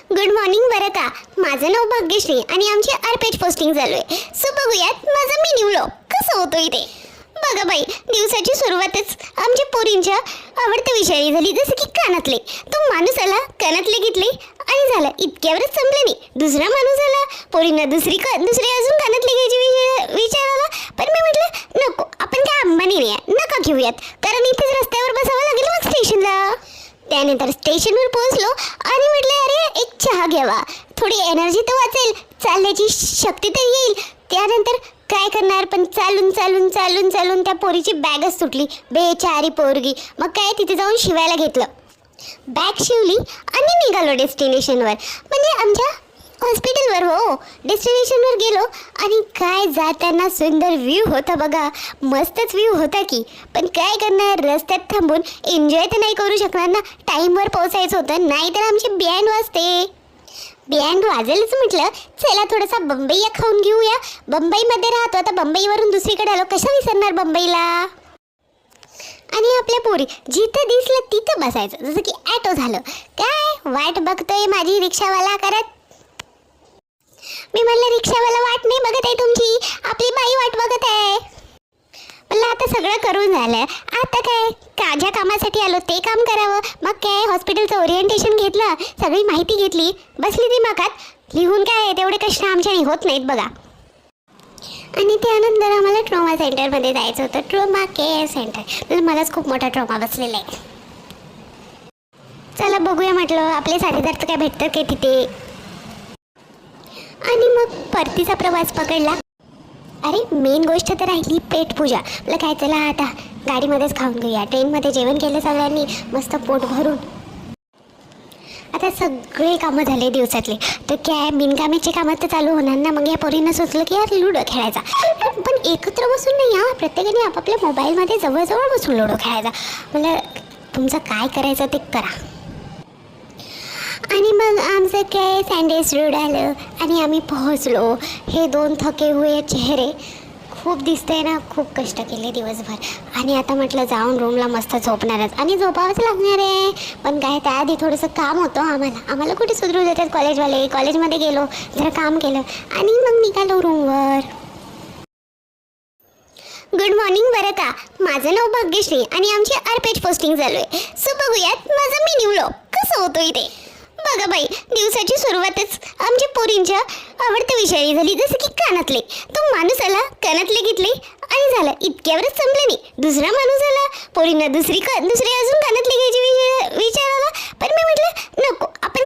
Good morning बरं का. माझं नाव भाग्यश्री आणि आमची आरपेज पोस्टिंग चालू आहे. सो बघूयात माझं मिनी व्लॉग कसं होतो इथे. बघा बाई, दिवसाची सुरुवातच आमच्या पोरींच्या आवडत्या विषयाने झाली, जसं की कानातले. तो माणूस आला, कानातले घेतले आणि झालं. इतक्यावरच संपलं नाही. दुसरा माणूस आला, पोरींना दुसरी अजून कानातले घ्यायची विचार आला. पण मी म्हटलं नको, आपण काय अंबानी नाही आहे, नका घेऊयात, कारण इथेच रस्त्यावर बसावं लागेल मग स्टेशनला. त्यानंतर स्टेशनवर पोहोचलो आणि म्हटलं अरे एक चहा घ्यावा, थोडी एनर्जी तर वाचेल, चालण्याची शक्ती तर येईल. त्यानंतर काय करणार, पण चालून चालून चालून चालून त्या पोरीची बॅगच सुटली. बेचारी पोरगी. मग काय तिथे जाऊन शिवायला घेतलं. बॅग शिवली आणि निघालो डेस्टिनेशनवर, म्हणजे आमच्या हॉस्पिटलवर. हो, डेस्टिनेशनवर गेलो आणि काय जाताना सुंदर व्ह्यू होता बघा, मस्तच व्ह्यू होता की. पण काय करणार, रस्त्यात थांबून एन्जॉय तर नाही करू शकणार ना, टाईमवर पोहोचायचं होतं, नाही तर आमची बँड वाजते. बँड वाजेलच म्हटलं चला थोडासा बंबईया खाऊन घेऊया. बंबईमध्ये राहतो, आता बंबईवरून दुसरीकडे आलो, कसं विसरणार बंबईला. आणि आपल्या पोरी जिथं दिसलं तिथं बसायचं, जसं की ॲटो झालं. काय वाट बघतोय माझी रिक्षावाला करत. मी म्हणलं रिक्षावाला वाट नाही बघत आहे तुमची, आपली बाई वाट बघत आहे. म्हणलं आता सगळं करून झालं, आता काय ज्या कामासाठी आलो ते काम करावं. मग काय हॉस्पिटलचं ओरिएंटेशन घेतलं, सगळी माहिती घेतली, बसली दिमागात लिहून. काय तेवढे कष्ट आमच्याने होत नाहीत बघा. आणि त्यानंतर आम्हाला ट्रॉमा सेंटरमध्ये जायचं होतं, ट्रॉमा केअर सेंटर. तर मलाच खूप मोठा ट्रॉमा बसलेला आहे. चला बघूया म्हटलं आपले साथीदार तर काय भेटतं काय तिथे. आणि मग परतीचा प्रवास पकडला. अरे मेन गोष्ट तर राहिली पेटपूजा. आपलं काय चला आता गाडीमध्येच खाऊन घेऊया. ट्रेनमध्ये जेवण केलं सगळ्यांनी मस्त पोट भरून. आता सगळे कामं झाले दिवसातले, तर काय बिनकामाचे कामं तर चालू होणार ना. मग या पोरींना सुचलं की यार लुडो खेळायचा, पण एकत्र बसून नाही हा, प्रत्येकाने आपापल्या मोबाईलमध्ये जवळजवळ बसून लुडो खेळायचा. म्हणजे तुमचं काय करायचं ते करा. आणि मग आमचं काय सँडविच रोड आलं आणि आम्ही पोहोचलो. हे दोन थके हुए चेहरे, खूप दिसतंय ना, खूप कष्ट केले दिवसभर. आणि आता म्हटलं जाऊन रूमला मस्त झोपणारच, आणि झोपावंच लागणार आहे. पण काय त्याआधी थोडंसं काम होतं आम्हाला कुठे सुधरू देतात कॉलेजवाले. कॉलेजमध्ये गेलो, जरा काम केलं आणि मग निघालो रूमवर. गुड मॉर्निंग बरं का. माझं नाव भाग्यश्री आणि आमची आरपेज पोस्टिंग चालू आहे. सो बघूयात माझं मिनी व्लॉग कसं होतो इथे. बघा बाई, दिवसाची सुरुवातच आमच्या पोरींच्या आवडत्या विषयाने झाली, जसं की कानातले. तो माणूस आला, कानातले घेतले आणि झालं. इतक्यावरच संपलं नाही. दुसरा माणूस आला, पोरींना दुसरी अजून कानातले घ्यायची विचार आला. पण मी म्हटलं नको, आपण